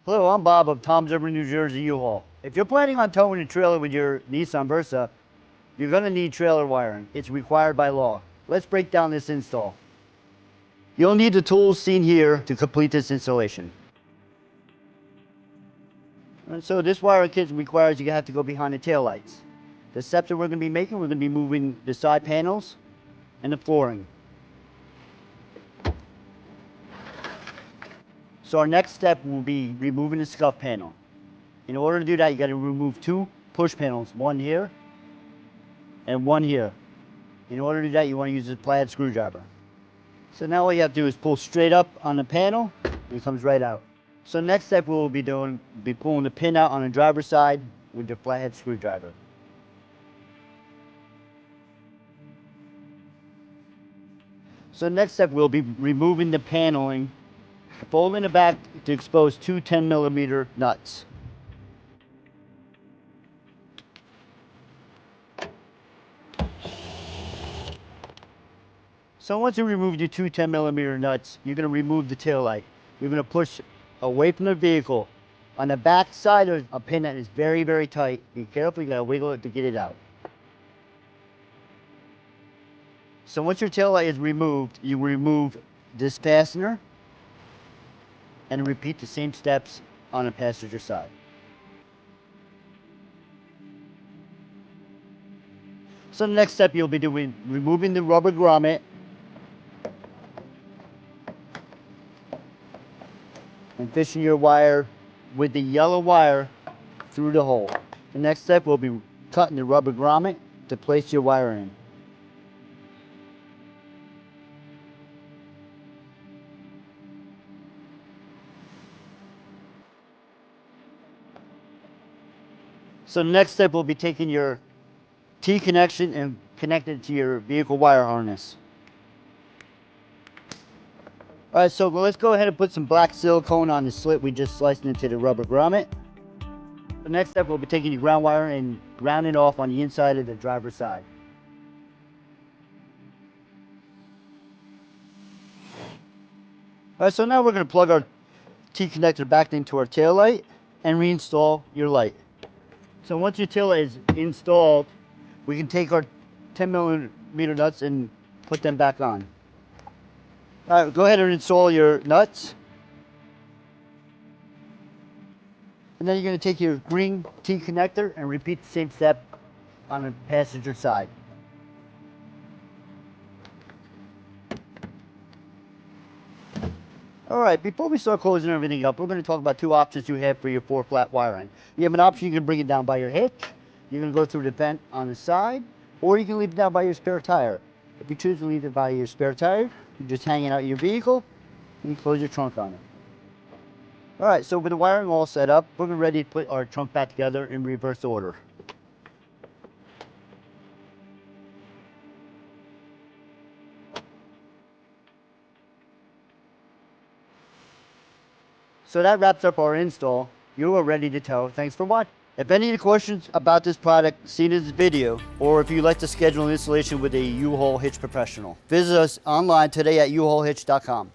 Hello, I'm Bob of Tom's Urban, New Jersey U-Haul. If you're planning on towing a trailer with your Nissan Versa, you're going to need trailer wiring. It's required by law. Let's break down this install. You'll need the tools seen here to complete this installation. And so this wiring kit requires you have to go behind the taillights. The steps that we're going to be making, we're going to be moving the side panels and the flooring. So our next step will be removing the scuff panel. In order to do that, you got to remove two push panels, one here and one here. In order to do that, you want to use a flathead screwdriver. So now all you have to do is pull straight up on the panel, and it comes right out. So next step we'll be doing, pulling the pin out on the driver's side with the flathead screwdriver. So next step we'll be removing the paneling, folding it back to expose two 10mm nuts. So once you remove your two 10mm nuts, you're going to remove the tail light. You're going to push away from the vehicle. On the back side of a pin that is very, very tight. Be careful, you got to wiggle it to get it out. So once your tail light is removed, you remove this fastener and repeat the same steps on the passenger side. So the next step you'll be doing, removing the rubber grommet and fishing your wire with the yellow wire through the hole. The next step will be cutting the rubber grommet to place your wire in. So the next step will be taking your T connection and connecting it to your vehicle wire harness. Alright, so let's go ahead and put some black silicone on the slit we just sliced into the rubber grommet. The next step we'll be taking your ground wire and grounding it off on the inside of the driver's side. Alright, so now we're going to plug our T connector back into our tail light and reinstall your light. So once your tail light is installed, we can take our 10mm nuts and put them back on. Alright, go ahead and install your nuts. And then you're going to take your green T connector and repeat the same step on the passenger side. Alright, before we start closing everything up, we're going to talk about two options you have for your 4-flat wiring. You have an option, you can bring it down by your hitch. You're going to go through the vent on the side, or you can leave it down by your spare tire. If you choose to leave it by your spare tire, you just hang it out your vehicle, and you close your trunk on it. Alright, so with the wiring all set up, we're ready to put our trunk back together in reverse order. So that wraps up our install. You are ready to tow. Thanks for watching. If any questions about this product seen in this video, or if you'd like to schedule an installation with a U-Haul Hitch professional, visit us online today at uhaulhitch.com.